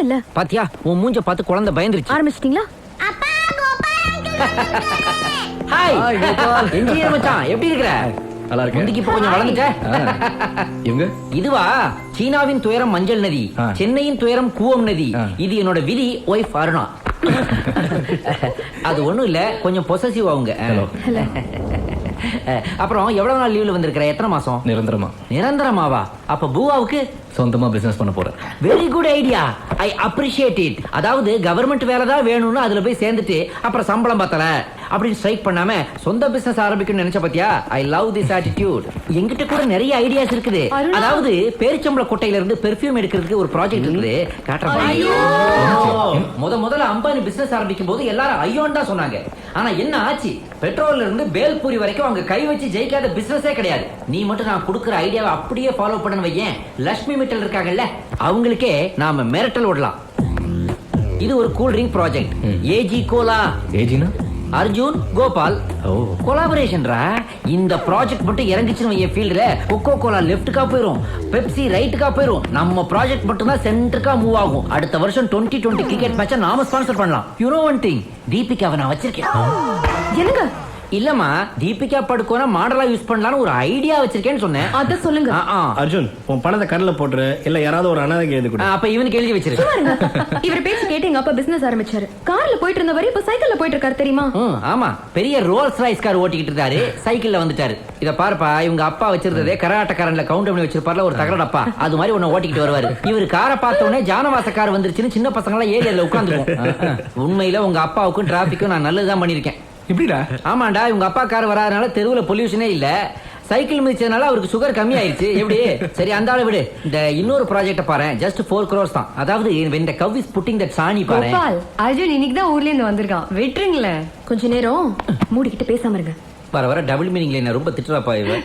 இல்ல. பாத்தியா உன் மூஞ்ச பார்த்து குழந்தை பயந்துருச்சு. ஆரம்பிச்சிட்டீங்களா? ஹாய் என்ஜினியர் மச்சான், எப்படி இருக்கற? நல்லா இருக்கேன். முந்திக்கு இப்ப கொஞ்சம் வளர்ந்துட்ட. இவங்க இதுவா சீனாவின் துயரம் மஞ்சள் நதி, சென்னையின் துயரம் கூவம் நதி. இது என்னோட விதி ஒய்ஃப் அருணா. அது ஒண்ணும் இல்ல, கொஞ்சம் பொசசிவ் அவங்க. அப்புறம் எவ்வளவு நாள் லீவ்ல வந்திருக்கிற? எத்தனை மாசம்? நிரந்தரமா. நிரந்தரமாவா? அப்ப பூவாவுக்கு சொந்தமா பிசினஸ் பண்ண போறேன். Very good idea, I appreciate it. அதாவது கவர்மெண்ட் வேலை தான் வேணும்னு அதுல போய் சேர்ந்துட்டு அப்புறம் சம்பளம் பத்தல அப்படின்னு ஸ்ட்ரைக் பண்ணாம சொந்த பிசினஸ் ஆரம்பிக்கணும்னு நினைச்ச பாத்தியா? I love this attitude. என்கிட்ட கூட நிறைய ஐடியாஸ் இருக்குது. அதாவது பேரிச்சம்பள கொட்டையில இருந்து பெர்ஃபியூம் எடுக்கிறதுக்கு ஒரு ப்ராஜெக்ட் இருக்குது. முதல்ல அம்பானி பிசினஸ் ஆரம்பிக்கும் போது எல்லாரும் ஐயோன்னு தான் சொன்னாங்க. ஆனா என்ன ஆச்சு? பெட்ரோல்ல இருந்து பேல்பூரி வரைக்கும் அவங்க கை வச்சு ஜெயிக்காத பிசினஸே கிடையாது. நீ மட்டும் நான் கொடுக்குற ஐடியாவை அப்படியே ஃபாலோ பண்ண வையேன். லட்சுமி மிட்டல் இருக்காங்கல்ல, அவங்களுக்கே நாம மிரட்டல் விடலாம். இது ஒரு cool drink project. AG cola. ஏஜினா அர்ஜுன் கோபால் கொலாபரேஷன்ரா. இந்த ப்ராஜெக்ட் மட்டும் இறங்கிச்சுன்னு வைய ஃபீல்ட்ல கொக்கோ கோலா லெஃப்ட்டுக்கா போயிரும், பெப்சி ரைட்டுக்கா போயிரும். நம்ம ப்ராஜெக்ட் மட்டும் தான் சென்டருக்கா மூவ் ஆகும். அடுத்த வருஷம் 2020 கிரிக்கெட் மேட்சை நாம ஸ்பான்சர் பண்ணலாம். யூ நோ ஒன் திங், தீபிகாவை நான் வச்சிருக்கேன். என்னங்க? இல்லம்மா, தீபிகா படுக்கோனா மாடலா யூஸ் பண்ணலாம்னு ஒரு ஐடியா வச்சிருக்கேன்னு சொன்னேன். அத சொல்லுங்க. அர்ஜுன், உன் பணத்தை கடல்ல போட்டுரு, இல்ல யாராவது ஒரு அனாதைக்கு எழுதி கொடு. அப்ப இவனுக்கு எழுதி வச்சிரு. இவர் பேச்சு கேட்டு எங்க அப்பா பிசினஸ் ஆரம்பிச்சாரு. கார்ல போயிட்டு இருந்தவரு இப்ப சைக்கிள்ல போயிட்டு இருக்காரு தெரியுமா? ஆமா, பெரிய ரோல்ஸ் ராய்ஸ் கார் ஓட்டிக்கிட்டு இருந்தாரு, சைக்கிள்ல வந்துட்டாரு. இத பாருப்பா, இவங்க அப்பா வச்சிருந்ததே கராட்டக்காரன்ல கவுண்ட் பண்ணி வச்சிருப்பார்ல ஒரு தகர டப்பா, அது மாதிரி ஒண்ணு ஓட்டிக்கிட்டு வருவாரு. இவர் காரை பார்த்த உடனே ஜானவாச கார் வந்துருச்சுன்னு சின்ன பசங்க எல்லாம் ஏரியால உட்காந்துருக்கும். உண்மையில உங்க அப்பாவுக்கும் டிராபிக்கும் நான் நல்லதுதான் பண்ணிருக்கேன். இப்படிடா? ஆமாண்டா, இவங்க அப்பா கார் வராதனால தெருவுல பொல்யூஷனே இல்ல. சைக்கிள் மிதிச்சதுனால அவருக்கு சுகர் கம்மி ஆயிருச்சு. எப்படி? சரி, அந்த ஆளை விடு. இந்த இன்னொரு ப்ராஜெக்ட் பாரு, ஜஸ்ட் 4 crores தான். அதாவது when the cow is putting that சாணி பாரு. கோபால், அர்ஜுன் இன்னைக்கு தான் ஊர்ல இருந்து வந்திருக்கான். விட்டுருங்களே. கொஞ்ச நேரம் மூடிக்கிட்டு பேசாம இருங்க. வர வர டபுள் மீனிங்ல என்ன ரொம்ப திட்டுறாப்பா இவ.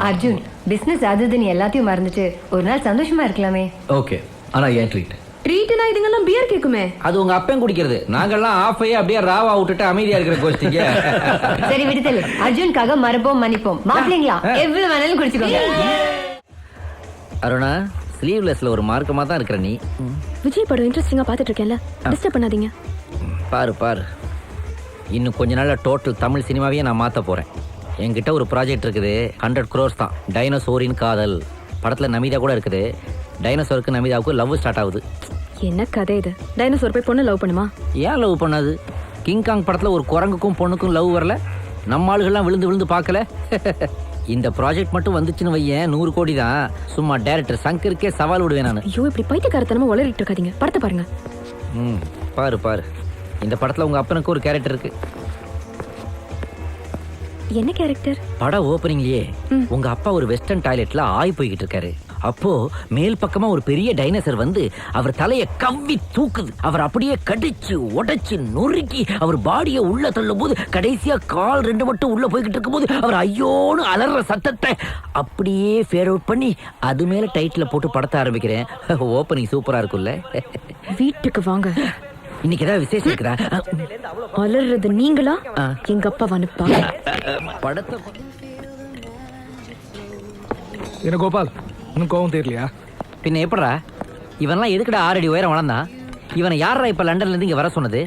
அர்ஜுன், பிசினஸ் அதுன்னு எல்லாத்தையும் மறந்துட்டு ஒரு நாள் சந்தோஷமா இருக்கலாமே. ஓகே, ஆனா ஏன் ட்ரீட்? ட்ரீட்னா இதுங்கெல்லாம் பியர் கேக்குமே. அது உங்க அப்பன் குடிக்கிறது. நாங்கெல்லாம் ஆஃப் ஆயி அப்படியே ராவா விட்டுட்டு அமைதியா இருக்கிற கோஷ்டிங்க. சரி விடுதல். அர்ஜுனுக்காக மறப்போம் மன்னிப்போம். மாப்பிள்ளைங்களா எவ்வளவு வேணாலும் குடிச்சுக்கோங்க. அருணா, ஸ்லீவ்லெஸ்ல ஒரு மார்க்கமா தான் இருக்கிற நீ. விஜய் படம் இன்ட்ரெஸ்டிங்கா பாத்துட்டு இருக்கேன்ல, டிஸ்டர்ப் பண்ணாதீங்க. பாரு பாரு, இன்னும் கொஞ்ச நாள்ல டோட்டல் தமிழ் சினிமாவையே நான் மாத்த போறேன். என்கிட்ட ஒரு ப்ராஜெக்ட் இருக்குது, 100 crores தான். டைனோசோரின் காதல் படத்துல நமிதா கூட இருக்குது. டைனோசோருக்கு நமிதாவுக்கு லவ் ஸ்டார்ட் ஆகுது. என்ன கதை இது? டைனோசர் போய் பொண்ணு லவ் பண்ணுமா? ஏன் லவ் பண்ணாது? கிங்காங் படத்துல ஒரு குரங்குக்கும் பொண்ணுக்கும் லவ் வரல? நம்ம ஆளுகள்லாம் விழுந்து விழுந்து பார்க்கல. இந்த ப்ராஜெக்ட் மட்டும் வந்துச்சுன்னு வையேன் 100 கோடி தான். சும்மா டைரக்டர் சங்கருக்கே சவால் விடுவேன் நான். ஐயோ, இப்படி பைத்தியக்காரத்தனமா உளறிட்டு இருக்காதீங்க. படத்தை பாருங்க. பாரு பாரு, இந்த படத்துல உங்க அப்பனுக்கு ஒரு கேரக்டர் இருக்கு. என்ன கேரக்டர்? படம் ஓப்பனிங்லயே உங்க அப்பா ஒரு வெஸ்டர்ன் டாய்லெட்ல ஆய் போய்கிட்டு இருக்காரு. அப்போ மேல் பக்கமா ஒரு பெரிய டைனோசர் வந்து அவர் தலைய கவ்வி தூக்குது. அவர் அப்படியே கடிச்சு உடைச்சு நொறுக்கி அவர் பாடிய உள்ள தள்ளும் போது கடைசியா கால் 2 மட்டும் உள்ள போய்கிட்டு இருக்கும் போது அவர் ஐயோன்னு அலற சத்தத்தை அப்படியே ஃபேட் அவுட் பண்ணி அது மேல டைட்டில போட்டு படத்தை ஆரம்பிக்கிறேன். ஓப்பனிங் சூப்பரா இருக்குல்ல? வீட்டுக்கு வாங்க. இன்னைக்கு ஏதாவது விசேஷம் இருக்குதா? அலறது நீங்களா எங்க அப்பா வனுப்பா? படத்தை என்ன கோபால், உனக்கு கோவம் தெரியலையா? பின்ன எப்படா இவன்லாம் எதுக்குடா 6 அடி உயரம் வளர்ந்தான்? இவனை யாரா இப்ப லண்டன்ல இருந்து இங்க வர சொன்னது?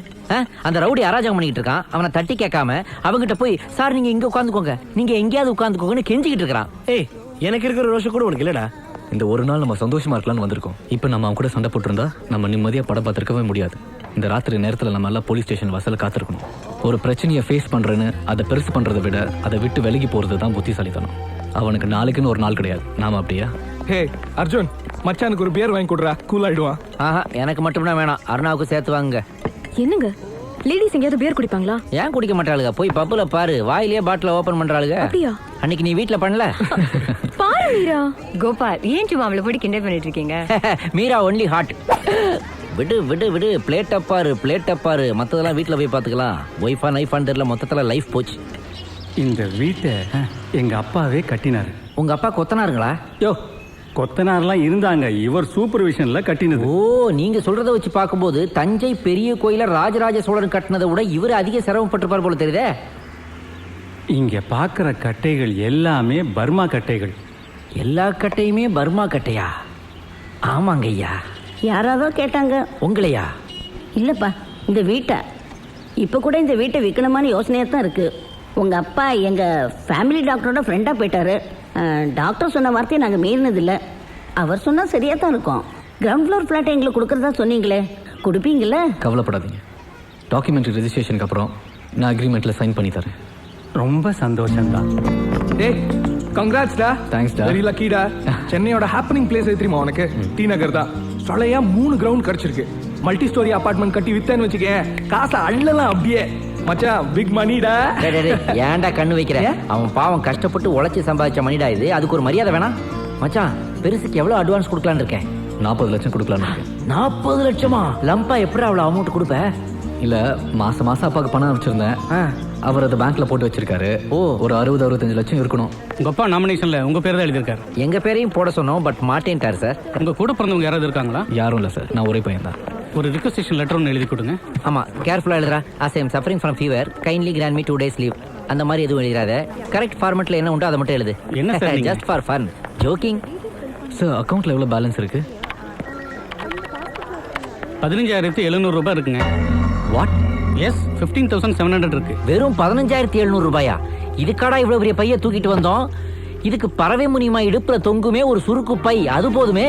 அந்த ரவுடி அராஜகம் பண்ணிட்டு இருக்கான். அவனை தட்டி கேட்காம அவங்கிட்ட போய் சார் நீங்க இங்க உட்காந்துக்கோங்க, நீங்க எங்கேயாவது உட்காந்துக்கோங்கன்னு கெஞ்சிக்கிட்டு இருக்கான். ஏய், எனக்கு இருக்கிற ரோஷம் கூட உனக்கு இல்லடா. இந்த ஒரு நாள் நம்ம சந்தோஷமா இருக்கலாம்னு வந்திருக்கோம். இப்ப நம்ம அவன் கூட சண்டை போட்டிருந்தா நம்ம நிம்மதியா படம் பார்த்திருக்கவே முடியாது. இந்த ராத்திரி நேரத்துல நம்ம எல்லாம் போலீஸ் ஸ்டேஷன் வாசல்ல காத்திருக்கணும். ஒரு பிரச்சனையை ஃபேஸ் பண்றேன்னு அதை பெருசு பண்றதை விட அதை விட்டு விலகி போறது தான் புத்திசாலித்தனம். அவனுக்கு நாளைக்குன்னு ஒரு நாள் கிடையாது. நாம அப்படியா? ஹே அர்ஜுன், மச்சானுக்கு ஒரு பியர் வாங்கி கொடுறா, கூல் ஆயிடுவான். எனக்கு மட்டும்தான் வேணாம், அருணாவுக்கு சேர்த்து வாங்க. என்னங்க, லேடிஸ் எங்கேயாவது பியர் குடிப்பாங்களா? ஏன் குடிக்க மாட்டாளுங்க? போய் பப்புல பாரு, வாயிலேயே பாட்டில ஓபன் பண்றாளுங்க. அப்படியா? அன்னைக்கு நீ வீட்ல பண்ணல? பாரு மீரா. கோபால், ஏன் சும்மா அவளை போட்டு கிண்டல் பண்ணிட்டு இருக்கீங்க? Meera only hot. விடு விடு விடு, பிளேட் அப்பாரு பிளேட் அப்பாரு, மத்ததெல்லாம் வீட்ல போய் பாத்துக்கலாம். ஒய்ஃபா நைஃபான்னு தெரியல, மொத்தத்துல லைஃப் போச்சு. இந்த வீட்டை எங்க அப்பாவே கட்டினாரு. உங்க அப்பா கொத்தனாருங்களா? யோ, கொத்தனார்லாம் இருந்தாங்க, இவர் சூப்பர்விஷன்ல கட்டினது. ஓ, நீங்க சொல்றத வச்சு பார்க்கும்போது தஞ்சை பெரிய கோயில ராஜராஜ சோழன் கட்டினதை விட இவர் அதிக சிரமப்பட்டிருப்பார் போல தெரியுதே. இங்க பாக்குற கட்டைகள் எல்லாமே பர்மா கட்டைகள். எல்லா கட்டையுமே பர்மா கட்டையா? ஆமாங்க ஐயா. யாராவதோ கேட்டாங்க. உங்களையா? இல்லப்பா, இந்த வீட்டை இப்போ கூட இந்த வீட்டை விற்கணுமான்னு யோசனையாக தான் இருக்கு. உங்க அப்பா எங்க ஃபேமிலி டாக்டரோட ஃப்ரெண்டாக போயிட்டாரு. டாக்டர் சொன்ன வார்த்தையை நாங்கள் மீறினதில்லை. அவர் சொன்னா சரியா தான் இருக்கும். கிரவுண்ட் ஃப்ளோர் ஃப்ளாட்டை எங்களுக்கு கொடுக்கறதா சொன்னீங்களே, கொடுப்பீங்களே? கவலைப்படாதீங்க. டாக்குமெண்ட்ரி ரெஜிஸ்ட்ரேஷனுக்கு அப்புறம் நான் அக்ரிமெண்ட்ல சைன் பண்ணி தரேன். ரொம்ப சந்தோஷம்தான். டேய் கங்க்ராட்ஸ்டா. Thanks டா. வெரி லக்கிடா. சென்னையோட ஹேப்பனிங் பிளேஸ் தெரியுமா உனக்கு? டி நகர் தான். சொலையா 3 கிரவுண்ட் கிடைச்சிருக்கு. மல்டி ஸ்டோரி அபார்ட்மெண்ட் கட்டி வித்தேன்னு வச்சுக்க, காசை அள்ளலாம் அப்படியே. மச்சான் பிக் மணிடா. டேய், டேய், டேய், ஏன்டா கண்ணு வைக்கிற? அவன் பாவம் கஷ்டப்பட்டு உழைச்சி சம்பாதிச்ச மணிடா இது. அதுக்கு ஒரு மரியாதை வேணாம்? மச்சான் பெருசுக்கு எவ்வளவு அட்வான்ஸ் கொடுக்கலான்னு இருக்கேன்? 40 லட்சம் கொடுக்கலான்னு இருக்கேன். 40 லட்சமா? லம்பா எப்படி அவ்வளவு அமௌண்ட் கொடுப்ப? இல்ல, மாசம் மாசம் அப்பாவுக்கு பணம் வச்சிருந்தேன். அவர் அதை பேங்க்ல போட்டு வச்சிருக்காரு. ஒரு 60-65 லட்சம் இருக்கணும். உங்க அப்பா நாமினேஷன்ல உங்க பேர் தான் எழுதியிருக்காரு. எங்க பேரையும் போட சொன்னோம், பட் மாட்டேன்ட்டார் சார். உங்க கூட பிறந்தவங்க யாராவது இருக்காங்களா? யாரும் இல்ல சார், நான் ஒரே பையன் தான். ஒரு ரிக்வெஸ்டேஷன் லெட்டர் ஒன்று எழுதி கொடுங்க. ஆமா, கேர்ஃபுல்லா எழுதுறா. as I am suffering from fever, kindly grant me 2 days leave. அந்த மாதிரி எதுவும் எழுதிராத. கரெக்ட் ஃபார்மட்ல என்ன உண்டோ அதை மட்டும் எழுது. என்ன சார் நீங்க? Just for fun, joking. Sir, அக்கவுண்ட்ல எவ்வளவு பேலன்ஸ் இருக்கு? 15,700 ரூபாய் இருக்குங்க. வாட்? எஸ், 15,700 இருக்கு. வெறும் 15,700 ரூபாயா? இதுக்காடா இவ்வளவு பெரிய பைய தூக்கிட்டு வந்தோம்? இதுக்கு பறவை முனியமா இடுப்புல தொங்குமே ஒரு சுருக்கு பை, அது போதுமே.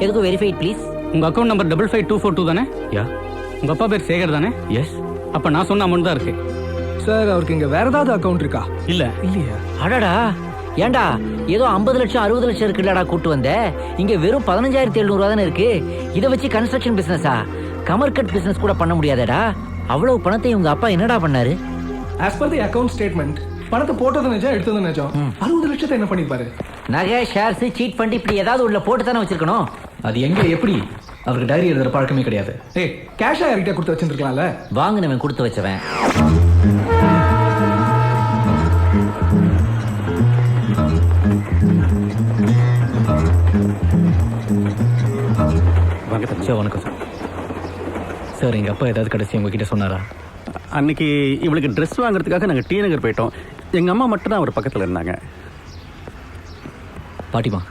எதுக்கு வெரிஃபைட் ப்ளீஸ்? உங்க அக்கவுண்ட் நம்பர் 55242 தானே? யா. உங்க அப்பா பேர் சேகர் தானே? எஸ். அப்ப நான் சொன்ன அமௌண்ட் தான் இருக்கு. சார் அவருக்கு இங்க வேற ஏதாவது அக்கவுண்ட் இருக்கா? இல்ல. இல்லையா? அடடா, ஏண்டா ஏதோ 50 லட்சம் 60 லட்சம் இருக்குல்லடா கூட்டு வந்த. இங்க வெறும் 15,700 ரூபா தானே இருக்கு. இதை வச்சு கன்ஸ்ட்ரக்ஷன் பிசினஸா? கமர்கட் பிசினஸ் கூட பண்ண முடியாதடா. அவ்வளவு பணத்தை உங்க அப்பா என்னடா பண்ணாரு? as per the account statement, பணத்தை போட்டது நிஜம், எடுத்தது நிஜம். 60 லட்சத்தை என்ன பண்ணிப்பாரு? நகை, ஷேர்ஸ், சீட் ஃபண்ட் இப்படி ஏதாவது உள்ள போட்டு தானே வச்சிருக்கணும். அது எங்க எப்படி? அவருக்கு டைரி எழுதுற பழக்கமே கிடையாது. ஏய், கேஷா யார்கிட்ட கொடுத்து வச்சிருக்கலாம்ல? வாங்கினவன் கொடுத்து வச்சவன். சார் வணக்கம் சார். சார், எங்க அப்பா ஏதாவது கடைசி உங்ககிட்ட சொன்னாரா? அன்னைக்கு இவளுக்கு ட்ரெஸ் வாங்குறதுக்காக நாங்கள் டி நகர் போயிட்டோம். எங்க அம்மா மட்டும் தான் அவர் பக்கத்தில் இருந்தாங்க. பாட்டிமா,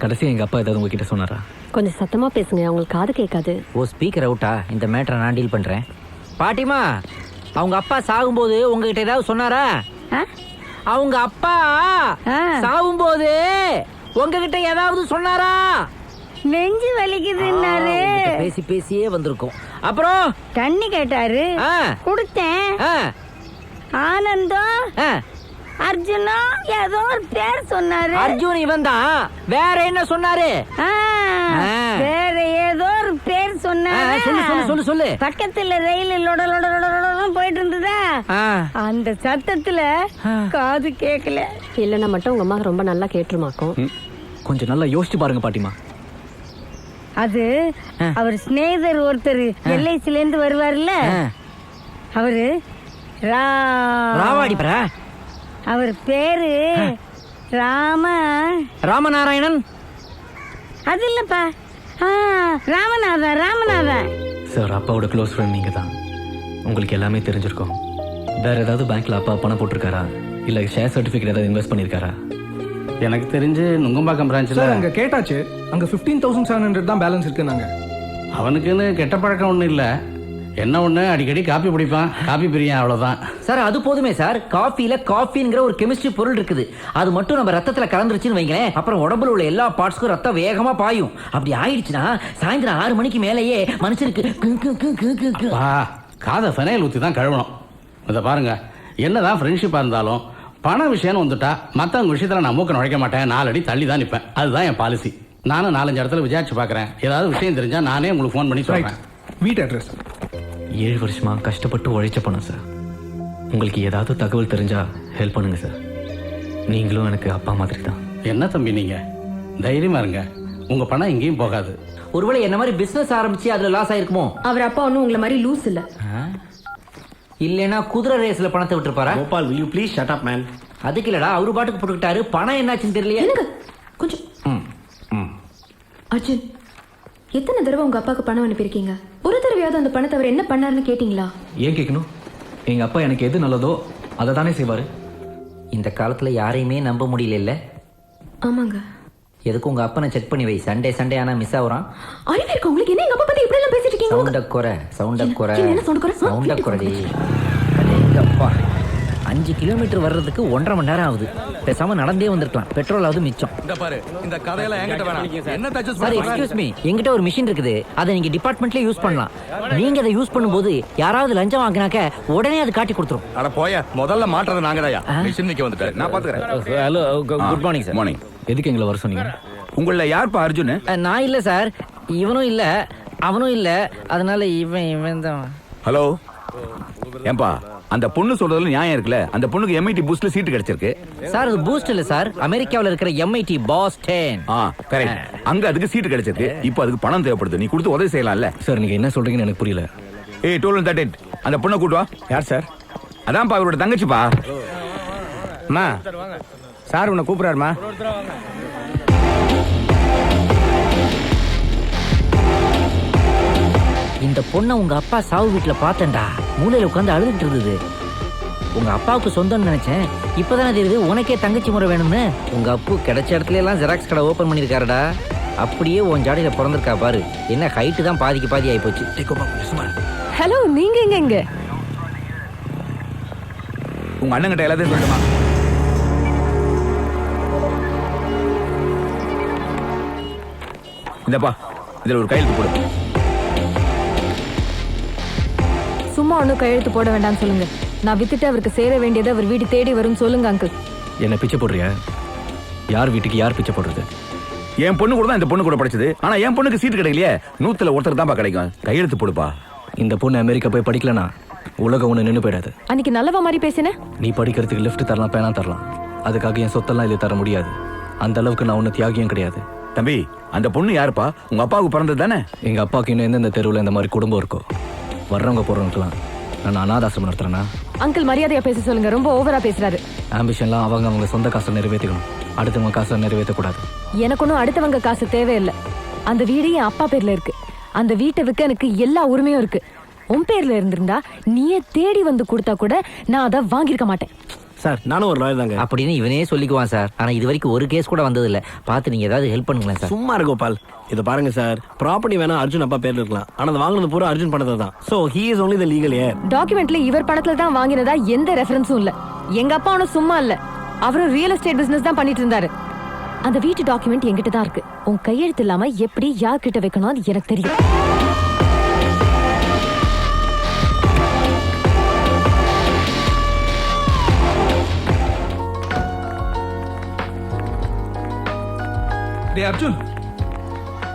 கடைசியா எங்க அப்பா ஏதாவது உங்ககிட்ட சொன்னாரா? கொஞ்சம் சத்தமா பேசுங்க, அவங்களுக்கு காது கேட்காது. ஓ, ஸ்பீக்கர் அவுட்டா? இந்த மேட்டரை நான் டீல் பண்றேன். பாட்டிமா, அவங்க அப்பா சாகும்போது உங்ககிட்ட ஏதாவது சொன்னாரா? அவங்க அப்பா சாகும்போது உங்ககிட்ட ஏதாவது சொன்னாரா? நெஞ்சு வலிக்குதுன்னாரு. பேசி பேசியே வந்திருக்கோம். அப்புறம் தண்ணி கேட்டாரு, கொடுத்தேன். ஆனந்தம், அர்ஜுனா ஏதோ ஒரு பேர் சொன்னாரு. அர்ஜுன் இவன் தான். வேற என்ன சொன்னாரு? வேற ஏதோ ஒரு பேர் சொன்னாரு. சொல்லு சொல்லு சொல்லு சொல்லு. பக்கத்துல ரயில் லொட லொட லொட போயிட்டு இருந்ததா, அந்த சத்தத்துல காது கேட்கல. இல்லைன்னா மட்டும் உங்க அம்மா ரொம்ப நல்லா கேட்டுருமாக்கும். கொஞ்சம் நல்லா யோசிச்சு பாருங்க பாட்டிமா. அது அவர் ஸ்நேகிதர் ஒருத்தர் எல்ஐசில இருந்து வருவார்ல, அவரு ராவாடி பரா. அவர் பேரு ராமநாராயணன். அது இல்லப்பா, ராமநாதன். ராமநாதன் சார், அப்பாவோட க்ளோஸ் ஃப்ரெண்ட் நீங்க தான். உங்களுக்கு எல்லாமே தெரிஞ்சிருக்கும். வேற ஏதாவது பேங்க்ல அப்பா பணம் போட்டிருக்காரா? இல்ல ஷேர் சர்டிபிகேட் ஏதாவது இன்வெஸ்ட் பண்ணிருக்காரா? எனக்கு தெரிஞ்சு நுங்கம்பாக்கம் பிரான்ச்ல சார் அங்க கேட்டாச்சு, அங்க 15,700 தான் பேலன்ஸ் இருக்குன்னாங்க. அவனுக்குன்னு கெட்ட பழக்கம் ஒன்றும் இல்லை. என்ன ஒன்று, அடிக்கடி காப்பி பிடிப்பான், காப்பி பிரியான், அவ்வளோதான். சார் அது போதுமே சார். காஃபில காஃபிங்கிற ஒரு கெமிஸ்ட்ரி பொருள் இருக்குது. அது மட்டும் நம்ம ரத்தத்துல கலந்துருச்சுன்னு வைங்களேன், அப்புறம் உடம்புல உள்ள எல்லா பார்ட்ஸ்க்கும் ரத்தம் வேகமா பாயும். அப்படி ஆயிடுச்சுன்னா சாயந்தரம் 6 மணிக்கு மேலேயே மனுஷனுக்கு காதை ஃபெனைல் ஊற்றி தான் கழுவணும். இதை பாருங்க, என்னதான் ஃப்ரெண்ட்ஷிப்பாக இருந்தாலும் பண விஷயம்னு வந்துட்டா மற்றவங்க விஷயத்தில் நான் மூக்க நுழைக்க மாட்டேன். 4 அடி தள்ளி தான் நிற்பேன். அதுதான் என் பாலிசி. நானும் 4-5 இடத்துல விசாரிச்சு பார்க்குறேன். ஏதாவது விஷயம் தெரிஞ்சா நானே உங்களுக்கு ஃபோன் பண்ணி சொல்கிறேன். வீட் அட்ரஸ். 7 வருஷமா கஷ்டப்பட்டு உழைச்ச பணம் சார். உங்களுக்கு ஏதாவது தகவல் தெரிஞ்சா ஹெல்ப் பண்ணுங்க சார். நீங்களும் எனக்கு அப்பா மாதிரி தான். என்ன தம்பி நீங்க, தைரியமா இருங்க. உங்க பணம் எங்கேயும் போகாது. ஒருவேளை என்ன மாதிரி பிசினஸ் ஆரம்பிச்சு அதுல லாஸ் ஆயிருக்குமோ? அவர் அப்பா ஒன்னும் உங்களை மாதிரி லூஸ் இல்ல. இல்லைன்னா குதிரை ரேஸ்ல பணத்தை விட்டுருப்பாரா? Gopal, will you please shut up man? அதுக்கு இல்லடா, அவரு பாட்டுக்கு போட்டுக்கிட்டாரு. பணம் என்னாச்சுன்னு தெரியலையே. எனக்கு கொஞ்சம் அர்ஜுன், எத்தனை தடவை உங்க அப்பாவுக்கு பணம் அனுப்பியிருக்கீங்க? ஒரு தடவையாவது அந்த பணத்தை அவர் என்ன பண்ணாருன்னு கேட்டீங்களா? ஏன் கேட்கணும்? எங்க அப்பா எனக்கு எது நல்லதோ அதை தானே செய்வாரு. இந்த காலத்துல யாரையுமே நம்ப முடியல இல்ல? ஆமாங்க. எதுக்கு உங்க அப்பனை செக் பண்ணி வை. சண்டே ஆனா மிஸ் ஆகுறான். அறிவு இருக்கு உங்களுக்கு? என்ன எங்க அப்பா பத்தி இப்படி எல்லாம் பேசிட்டு இருக்கீங்க? சவுண்ட குறை என்ன sound குறை? சவுண்ட குறைடி. அடேங்கப்பா 5 கிலோமீட்டர் வர்றதுக்கு 1.5 மணி நேரம் ஆகுது. பேசாம நடந்தே வந்திருக்கலாம், பெட்ரோலாவது மிச்சம். இந்த பாரு, இந்த கதையெல்லாம் என்கிட்ட வேணாம். என்ன தச்சு சார் எக்ஸ்கியூஸ் மீ, என்கிட்ட ஒரு மிஷின் இருக்குது, அதை நீங்க டிபார்ட்மெண்ட்லயே யூஸ் பண்ணலாம். நீங்க அதை யூஸ் பண்ணும்போது யாராவது லஞ்சம் வாங்கினாக்க உடனே அது காட்டி கொடுத்துரும். அட போய, முதல்ல மாட்டுறது நாங்கதாயா. மிஷின் நிக்க வந்துட்டாரு, நான் பாத்துக்கிறேன். Hello, good morning sir. Morning. எதுக்கு எங்களை வர சொன்னீங்க? உங்கள யார்ப்பா அர்ஜுன்? நான் இல்ல சார், இவனும் இல்ல அவனும் இல்ல, அதனால இவன் தான். ஹலோ ஏன்பா, அந்த பொண்ணு சொல்றதுல நியாயம் இருக்குல்ல? அந்த பொண்ணுக்கு எம்ஐடி பூஸ்ட்ல சீட் கிடைச்சிருக்கு. சார் அது பூஸ்ட் இல்ல சார், அமெரிக்காவில் இருக்கிற எம்ஐடி பாஸ்டன். கரெக்ட், அங்க அதுக்கு சீட் கிடைச்சிருக்கு. இப்போ அதுக்கு பணம் தேவைப்படுது, நீ கொடுத்து உதவி செய்யலாம்ல. சார் நீங்க என்ன சொல்றீங்கன்னு எனக்கு புரியல. ஏய் டோல் தட் இட், அந்த பொண்ணை கூட்டு வா. யார் சார்? அதான்ப்பா அவரோட தங்கச்சிப்பா. அம்மா, சார் உன்னை கூப்பிடுறாருமா. இந்த பொண்ணை உங்க அப்பா சாவு வீட்டுல பார்த்தேன்டா. மூலையில உட்காந்து அழுதுட்டு இருந்தது. உங்க அப்பாவுக்கு சொந்தம்னு நினைச்சேன், இப்பதானே தெரியுது உனக்கே தங்கச்சி முறை வேணும்னு. உங்க அப்பு கிடைச்ச இடத்துல எல்லாம் ஜெராக்ஸ் கடை ஓபன் பண்ணிருக்காருடா. அப்படியே உன் ஜாடியில பிறந்திருக்கா பாரு. என்ன ஹைட்டு தான் பாதிக்கு பாதி ஆகி போச்சு. ஹலோ, நீங்க எங்க? உங்க அண்ணன் கிட்ட எல்லாத்தையும் சொல்லுமா. இந்தப்பா, இதுல ஒரு கையெழுத்து போடு. சும்மா ஒன்றும் கையெழுத்து போட வேண்டாம்னு சொல்லுங்க. நான் வித்துட்டு அவருக்கு சேர வேண்டியதை அவர் வீடு தேடி வரும்னு சொல்லுங்க அங்கிள். என்ன பிச்சை போடுறியா? யார் வீட்டுக்கு யார் பிச்சை போடுறது? என் பொண்ணு கூட தான் இந்த பொண்ணு கூட படிச்சது. ஆனா என் பொண்ணுக்கு சீட் கிடைக்கலையே. 100ல ஒருத்தர் தான்ப்பா கிடைக்கும். கையெழுத்து போடுப்பா. இந்த பொண்ணு அமெரிக்கா போய் படிக்கலனா உலகம் ஒன்று நின்று போயிடாது. அன்னைக்கு நல்லவா மாதிரி பேசினேன். நீ படிக்கிறதுக்கு லிஃப்ட் தரலாம், பேனா தரலாம், அதுக்காக என் சொத்தெல்லாம் இல்லை தர முடியாது. அந்த அளவுக்கு நான் ஒன்றும் தியாகியும் கிடையாது. தம்பி, அந்த பொண்ணு யாருப்பா? உங்க அப்பாவுக்கு பிறந்தது தானே? எங்க அப்பாவுக்கு இன்னும் எந்தெந்த தெருவில் இந்த மாதிரி குடும்பம் இருக்கோ வர்றவங்க போறவங்களுக்குலாம் நான் அனாதாசிரமம் நடத்துறேன்னா. அங்கிள் மரியாதையா பேச சொல்லுங்க, ரொம்ப ஓவரா பேசுறாரு. ஆம்பிஷன்லாம் அவங்க சொந்த காசை நிறைவேற்றிக்கணும், அடுத்தவங்க காசை நிறைவேற்றக்கூடாது. எனக்கு ஒன்றும் அடுத்தவங்க காசு தேவையில்லை. அந்த வீடு என் அப்பா பேர்ல இருக்கு. அந்த வீட்டை விற்க எனக்கு எல்லா உரிமையும் இருக்கு. உன் பேர்ல இருந்திருந்தா நீயே தேடி வந்து கொடுத்தா கூட நான் அதை வாங்கியிருக்க மாட்டேன். சார் நானும் ஒரு லாயர் தாங்க. அப்படின்னு இவனே சொல்லிக்குவான் சார். ஆனா இது வரைக்கும் ஒரு கேஸ் கூட வந்தது இல்ல. பார்த்து நீங்க ஏதாவது ஹெல்ப் பண்ணுங்களேன் சார். சும்மா இரு கோபால், இதை பாருங்க சார், ப்ராப்பர்ட்டி வேணா அர்ஜுன் அப்பா பேர்ல இருக்கலாம், ஆனா அது வாங்குனது பூரா அர்ஜுன் பணத்தை தான். So he is only the legal heir. டாக்குமெண்ட்ல இவர் பணத்துல தான் வாங்கினதா எந்த ரெஃபரன்ஸும் இல்ல. எங்க அப்பா ஒன்னும் சும்மா இல்ல, அவரும் ரியல் எஸ்டேட் பிசினஸ் தான் பண்ணிட்டு இருந்தாரு. அந்த வீட்டு டாக்குமெண்ட் என்கிட்ட தான் இருக்கு. உன் கையெழுத்து இல்லாம எப்படி யார்கிட்ட வைக்கணும் அது எனக்கு தெரியும். டேய் அர்ஜுன்.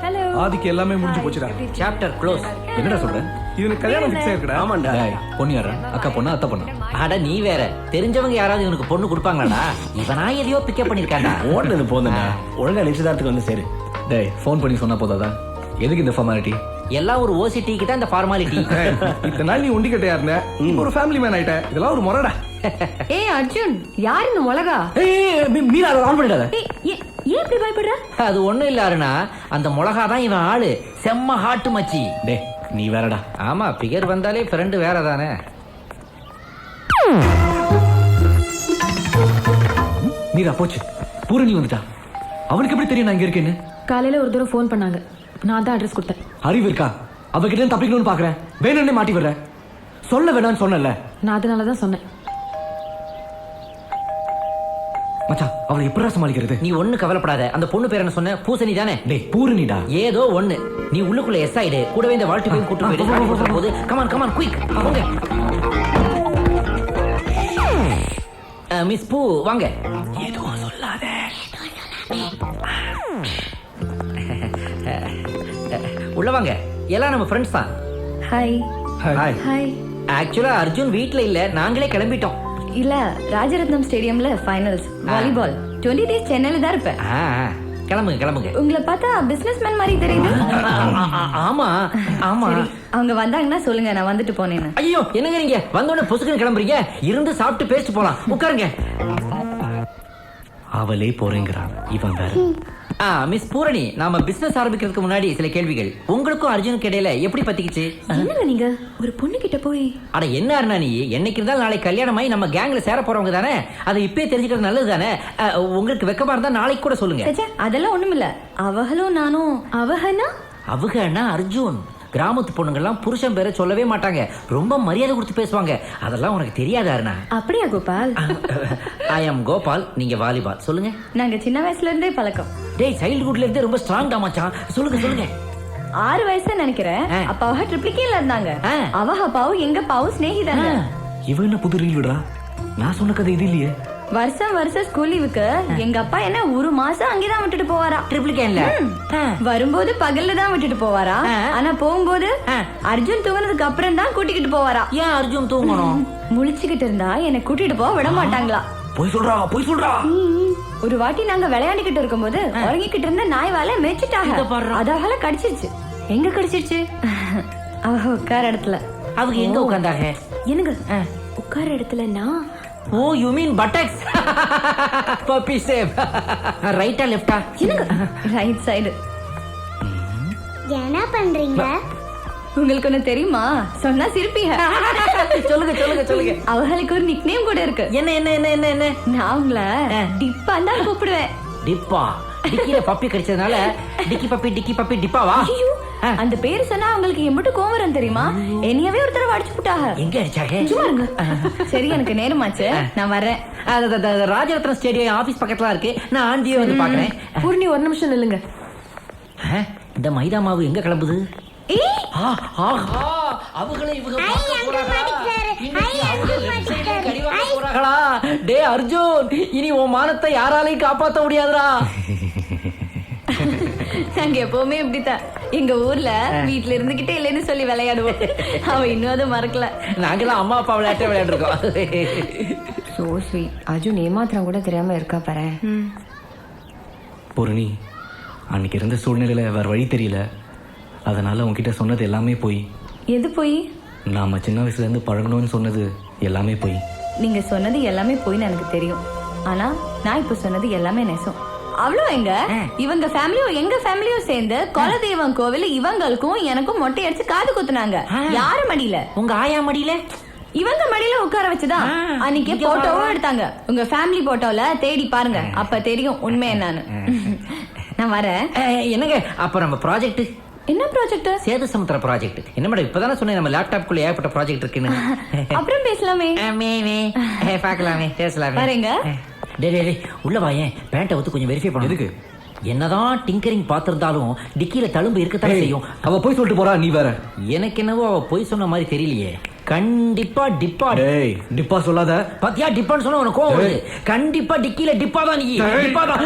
ஹலோ. ஆதிக்கு எல்லாமே முடிஞ்சு போச்சுடா. Chapter close. என்னடா சொல்ற? இவனுக்கு கல்யாணம் ஃபிக்ஸ் ஆயிருக்குடா. ஆமாண்டா. பொண்ணு யாரா? அக்கா பொண்ணா, அத்தை பொண்ணா? அட நீ வேற, தெரிஞ்சவங்க யாராவது இவனுக்கு பொண்ணு கொடுப்பாங்களாடா? இவனா எதையோ பிக்கப் பண்ணிருக்காண்டா. ஓடுனது போதுங்க, ஒழுங்கா நிச்சயதார்த்துக்கு வந்து சரி. டேய் ஃபோன் பண்ணி சொன்னா போதாதா? எதுக்கு இந்த ஃபார்மாலிட்டி? எல்லாம் ஒரு ஓசிட்டிக்கு தான் இந்த ஃபார்மாலிட்டி. இத்தனை நாள் நீ ஒண்டி கட்டையா இருந்த, இப்போ ஒரு ஃபேமிலி மேன் ஆயிட்ட. இதெல்லாம் ஒரு முறைடா. ஏய் அர்ஜுன், யார் இந்த மிளகா? மீரா அதை ஆன் பண்ணிடாத. ஏன் இப்படி பயப்படுற? அது ஒண்ணும் இல்ல அருணா, அந்த மிளகா தான் இவன் ஆளு. செம்ம ஹாட்டு மச்சி. டேய் நீ வேறடா. ஆமா, பிகர் வந்தாலே ஃப்ரெண்டு வேற தானே. மீரா போச்சு, பூரணி வந்துட்டா. அவனுக்கு எப்படி தெரியும் நான் இங்க இருக்கேன்னு? காலையில ஒரு தடவை ஃபோன் பண்ணாங்க, நான் தான் அட்ரஸ் கொடுத்தேன். அறிவு இருக்கா? அவகிட்ட இருந்து தப்பிக்கணும்னு பாக்குறேன், வேணும்னே மாட்டி விடுற. சொல்ல வேணாம்னு சொன்னல. நான் அதனாலதான் சொன்னேன். மச்சான் அவளை எப்படா சமாளிக்கிறது? நீ ஒண்ணு கவலைப்படாத. அந்த பொண்ணு பேர் என்ன சொன்ன? பூசணி தானே? டேய் பூரணிடா. ஏதோ ஒண்ணு. நீ உள்ளுக்குள்ள எஸ் ஆயிடு. கூடவே இந்த வாழ்க்கை போய் கூட்டு போயிடு. போது கமான் கமான் குயிக் வாங்க. மிஸ் பூ வாங்க. எதுவும் சொல்லாத. உள்ள வாங்க. எல்லாம் நம்ம ஃப்ரெண்ட்ஸ் தான். ஹாய். ஹாய். ஹாய். ஆக்சுவலா அர்ஜுன் வீட்ல இல்ல, நாங்களே கிளம்பிட்டோம். இல்ல, ராஜரத்னம் ஸ்டேடியம்ல ஃபைனல்ஸ் வாலிபால் 20 டேஸ் சென்னையில தான் இருப்பேன். கிளம்புங்க கிளம்புங்க. உங்களை பார்த்தா பிசினஸ் மேன் மாதிரி தெரியுது. ஆமா ஆமா. அவங்க வந்தாங்கன்னா சொல்லுங்க, நான் வந்துட்டு போனேன்னு. ஐயோ என்னங்க நீங்க வந்தோடனே பொசுக்குன்னு கிளம்புறீங்க? இருந்து சாப்பிட்டு பேசிட்டு போலாம். உட்காருங்க. அவளே போறேங்கிறான் இவன் வேற. மிஸ் பூரணி, நாம பிசினஸ் ஆரம்பிக்கிறதுக்கு முன்னாடி சில கேள்விகள். உங்களுக்கும் அர்ஜுனுக்கு இடையில எப்படி பத்திக்கிச்சு? என்னங்க நீங்க ஒரு பொண்ணு கிட்ட போய் அட என்ன அருணா நீ, என்னைக்கு இருந்தாலும் நாளைக்கு கல்யாணமாயி நம்ம கேங்ல சேர போறவங்க தானே, அதை இப்பயே தெரிஞ்சுக்கிறது நல்லது தானே. உங்களுக்கு வெக்கமா இருந்தா நாளைக்கு கூட சொல்லுங்க. அதெல்லாம் ஒண்ணுமில்ல. அவகளும் நானும். அவகனா அவகன்னா அர்ஜுன். கிராமத்து பொண்ணுங்கெல்லாம் புருஷன் பேரை சொல்லவே மாட்டாங்க, ரொம்ப மரியாதை கொடுத்து பேசுவாங்க. அதெல்லாம் உனக்கு தெரியாதா அருணா? அப்படியா கோபால்? ஐ அம் கோபால். நீங்க வாலிபால். சொல்லுங்க. நாங்க சின்ன வயசுல இருந்தே பழக்கம். டேய், சைல்ட்ஹுட்ல இருந்தே ரொம்ப ஸ்ட்ராங் தான் மச்சான். சொல்லுங்க சொல்லுங்க. 6 வயசுல நினைக்கிறேன். அப்பாவா ட்ரிப்ளிகேல இருந்தாங்க. அவ அப்பாவும் எங்க அப்பாவும் ஸ்நேகிதாங்க. இவ என்ன புது ரீல் விடுறா? நான் சொன்ன கதை இது இல்லையே. வருஷம் ஸ்கூல் லீவுக்கு எங்க அப்பா என்ன ஒரு மாசம் அங்கேதான் விட்டுட்டு போவாரா. ட்ரிப்ளிகேன்ல வரும்போது பகல்ல தான் விட்டுட்டு போவாரா. ஆனா போகும்போது அர்ஜுன் தூங்குனதுக்கு அப்புறம் தான் கூட்டிக்கிட்டு போவாரா. ஏன் அர்ஜுன் தூங்கணும்? முழிச்சுக்கிட்டு இருந்தா என்ன கூட்டிட்டு போக விட மாட்டாங்களா. போய் சொல்றா. ஒரு வாட்டி நாங்க விளையாண்டுகிட்டு இருக்கும்போது உறங்கிக்கிட்டு இருந்த நாய் வாழை மேய்ச்சிட்டாங்க. அதால கடிச்சிருச்சு. எங்க கடிச்சிருச்சு? அவ உட்கார இடத்துல. அவங்க எங்க உட்கார்ந்தாங்க? என்னங்க உட்கார இடத்துல நான். Oh, you mean buttocks. பப்பி சேவ். ரைட்டா லெஃப்டா? என்னங்க ரைட் சைடு. என்ன பண்றீங்க? உங்களுக்கு ஒண்ணு தெரியுமா? சொன்னா சிரிப்பீங்க. சொல்லுங்க சொல்லுங்க சொல்லுங்க. அவங்களுக்கு ஒரு நிக் நேம் கூட இருக்கு. என்ன என்ன என்ன என்ன என்ன? நான் உங்கள டிப்பா தான் கூப்பிடுவேன். டிப்பா? டிக்கில பப்பி கடிச்சதுனால டிக்கி பப்பி டிப்பாவா? அந்த பேரு சொன்னா அவங்களுக்கு எம்பிட்டு கோவம் வரும் தெரியுமா? என்னையவே ஒரு தடவை அடிச்சு போட்டாங்க. எங்க அடிச்சாங்க? சும்மா இருங்க. சரி, எனக்கு நேரமாச்சு, நான் வர்றேன். ராஜரத்னம் ஸ்டேடியம் ஆபீஸ் பக்கத்துல இருக்கு. நான் ஆண்டியே வந்து பாக்குறேன். பூர்ணி ஒரு நிமிஷம் நில்லுங்க. இந்த மைதா மாவு எங்க கிளம்புது? டே அர்ஜுன், இனி உன் மானத்தை யாராலையும் காப்பாத்த முடியாதுடா. நாங்க எப்பவுமே இப்படித்தான். எங்க ஊர்ல வீட்டுல இருந்துகிட்டே இல்லைன்னு சொல்லி விளையாடுவோம். அவ இன்னும் அதை மறக்கல. நாங்கெல்லாம் அம்மா அப்பா விளையாட்டே விளையாடுறோம். So sweet. அர்ஜுன் ஏமாத்திரம் கூட தெரியாம இருக்கா பாரு. பூரணி, அன்னைக்கு இருந்த சூழ்நிலையில வேற வழி தெரியல. அதனால உன்கிட்ட சொன்னது எல்லாமே போய். எது போய்? நாம சின்ன வயசுல இருந்து பழகணும்னு சொன்னது எல்லாமே போய். நீங்க சொன்னது எல்லாமே போய்னு எனக்கு தெரியும். ஆனா நான் இப்ப சொன்னது எல்லாமே நெசம். அவ்வளோ எங்க இவங்க ஃபேமிலியும் எங்க ஃபேமிலியும் சேர்ந்து குலதெய்வம் கோவில் இவங்களுக்கும் எனக்கும் மொட்டை அடிச்சு காது குத்துனாங்க. யாரு மடியில? உங்க ஆயா மடியில. இவங்க மடியில உட்கார வச்சுதான் அன்னைக்கு போட்டோவும் எடுத்தாங்க. உங்க ஃபேமிலி போட்டோல தேடி பாருங்க, அப்ப தெரியும் உண்மை என்னன்னு. நான் வரேன். என்னங்க அப்ப நம்ம ப்ராஜெக்ட்? என்ன ப்ராஜெக்ட்? சேது சமுத்திர ப்ராஜெக்ட். என்ன மேடம் இப்பதானே சொன்னேன் நம்ம லேப்டாப்குள்ள ஏகப்பட்ட ப்ராஜெக்ட் இருக்குன்னு. அப்புறம் பேசலாமே. பாக்கலாமே, பேசலாமே. பாருங்க. டேய் உள்ள வா. ஏன் பேண்ட்டை வந்து கொஞ்சம் வெரிஃபை பண்ணு. எதுக்கு? என்னதான் டிங்கரிங் பார்த்திருந்தாலும் டிக்கில தழும்பு இருக்கத்தான் செய்யும். அவ போய் சொல்லிட்டு போறா, நீ வேற. எனக்கு என்னவோ அவ போய் சொன்ன மாதிரி தெரியலையே. கண்டிப்பா டிப்பா. டேய் டிப்பா சொல்லாத. பாத்தியா, டிப்பான்னு சொன்னா உனக்கு கோவம் வருது. கண்டிப்பா டிக்கில டிப்பா தான். நீ டிப்பா தான்.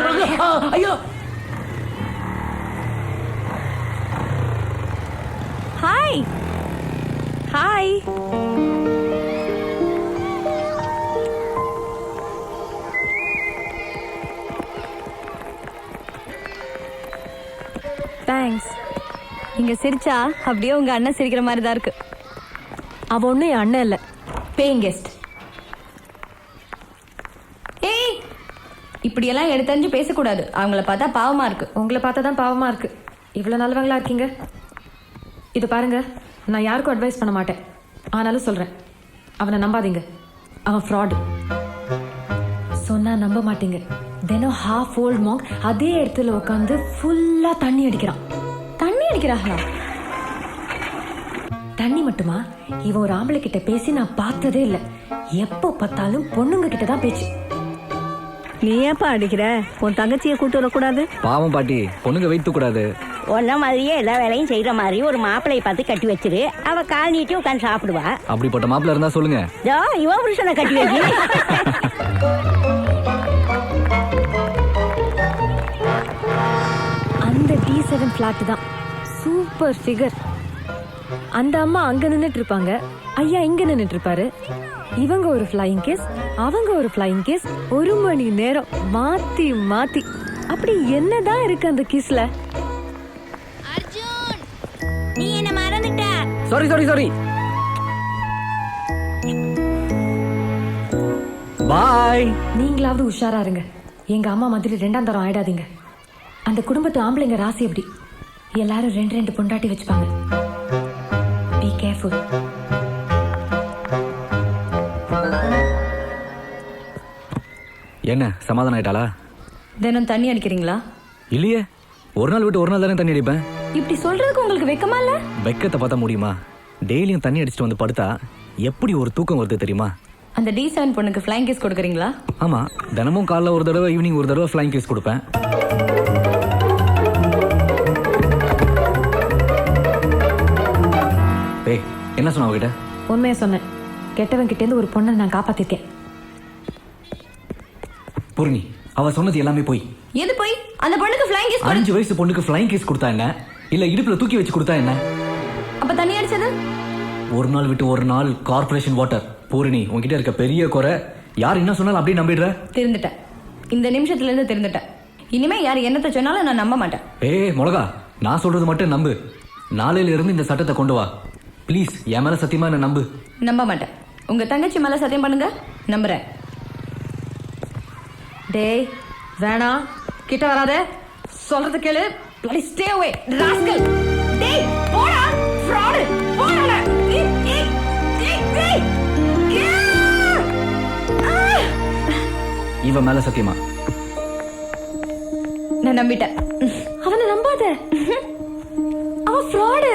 ஐயோ. Hi hi. தேங்க்ஸ். நீங்க சிரிச்சா அப்படியே உங்க அண்ணன் சிரிக்கிற மாதிரி தான் இருக்கு. அவ ஒண்ணு என் அண்ணன் இல்ல, பேயிங் கெஸ்ட். ஏய், இப்படியெல்லாம் எடுத்தறிஞ்சு பேசக்கூடாது. அவங்கள பார்த்தா பாவமா இருக்கு. உங்களை பார்த்தா தான் பாவமா இருக்கு. இவ்வளவு நல்லவங்களா இருக்கீங்க. இது பாருங்க, நான் யாருக்கும் அட்வைஸ் பண்ண மாட்டேன். ஆனாலும் சொல்றேன், அவனை நம்பாதீங்க. அவன் ஃப்ராடு. சொன்னா நம்ப மாட்டீங்க. தினம் ஹாஃப் ஓல்ட் மாங்க் அதே இடத்துல உட்காந்து ஃபுல்லா தண்ணி அடிக்கிறான். தண்ணி அடிக்கிறாங்களா? தண்ணி மட்டுமா? இவன் ஒரு ஆம்பளை கிட்ட பேசி நான் பார்த்ததே இல்லை. எப்போ பார்த்தாலும் பொண்ணுங்க கிட்ட தான் பேச்சு. நீ ஏப்பா அடிக்கிற? உன் தங்கச்சியை கூட்டு வரக்கூடாது? பாவம் பாட்டி, பொண்ணுங்க வைத்து கூடாது. ஒன்ன மாதிரியே எல்லா வேலையும் செய்யற மாதிரி ஒரு மாப்பிளைய பார்த்து கட்டி வச்சிரு. அவ கால் நீட்டி உட்காந்து சாப்பிடுவா. அப்படிப்பட்ட மாப்பிள்ள இருந்தா சொல்லுங்க. இவ புருஷனை கட்டி வச்சு. அந்த D7 பிளாட் தான் சூப்பர் ஃபிகர். அந்த அம்மா அங்க நின்னுட்டு இருப்பாங்க, ஐயா இங்க நின்னுட்டு இருப்பாரு. இவங்க ஒரு ஃப்ளையிங் கேஸ், அவங்க ஒரு ஃப்ளையிங் கேஸ். 1 மணி நேரம் மாத்தி மாத்தி. அப்படி என்னதான் இருக்கு அந்த கிஸ்ல? அர்ஜுன், நீ என்ன மறந்துட்ட? சாரி. பாய். நீங்களாவது உஷாரா இருங்க. எங்க அம்மா மாதிரி 2ஆம் தரம் ஆயிடாதீங்க. அந்த குடும்பத்து ஆம்பளைங்க ராசி அப்படி எல்லாரும் 2 பொண்டாட்டி வச்சுப்பாங்க. Be careful. என்ன சமாதானம் ஆயிட்டாளா? தினம் தண்ணி அடிக்கிறீங்களா? இல்லையே, ஒரு நாள் விட்டு ஒரு நாள் தானே தண்ணி அடிப்பேன். இப்படி சொல்றதுக்கு உங்களுக்கு வெக்கமா இல்ல? வெக்கத்தை பார்த்தா முடியுமா? டெய்லியும் தண்ணி அடிச்சுட்டு வந்து படுத்தா எப்படி ஒரு தூக்கம் வருது தெரியுமா? அந்த D7 பொண்ணுக்கு ஃப்ளைங் கேஸ் கொடுக்குறீங்களா? ஆமா, தினமும் காலைல ஒரு தடவை ஈவினிங் ஒரு தடவை ஃப்ளைங் கேஸ் கொடுப்பேன். ஏய், என்ன சொன்ன அவகிட்ட? உண்மையா சொன்னேன். கெட்டவன் கிட்ட இருந்து ஒரு பொண்ணை நான் காப்பாத்திருக்கேன். பூர்ணி, அவ சொன்னது எல்லாமே போய். எது போய்? அந்த பொண்ணுக்கு ஃப்ளைங் கேஸ் 5 வயசு பொண்ணுக்கு ஃப்ளைங் கேஸ் கொடுத்தா என்ன, இல்ல இடுப்புல தூக்கி வச்சு கொடுத்தா என்ன? அப்ப தண்ணி அடிச்சது? ஒரு நாள் விட்டு ஒரு நாள் கார்ப்பரேஷன் வாட்டர். பூரணி, உன்கிட்ட இருக்க பெரிய குறை யார் என்ன சொன்னாலும் அப்படியே நம்பிடுற. திருந்துட்டேன். இந்த நிமிஷத்துல இருந்து திருந்துட்டேன். இனிமே யார் என்னத்தை சொன்னாலும் நான் நம்ப மாட்டேன். ஏய் மொளகா, நான் சொல்றது மட்டும் நம்பு. நாளையில இருந்து இந்த சட்டத்தை கொண்டு வா ப்ளீஸ். என் மேல சத்தியமா என்ன நம்பு. நம்ப மாட்டேன். உங்க தங்கச்சி மேல சத்தியம் பண்ணுங்க, நம்புறேன். டேய் வேணாம், கிட்ட வராதே. சொல்றது கேளு. bloody stay away rascal. டேய் போடா fraud. போடா. இவன் மேல சத்தியமா? நான் நம்பிட்டேன். அவனை நம்பாத. அவன் ஃப்ராடு.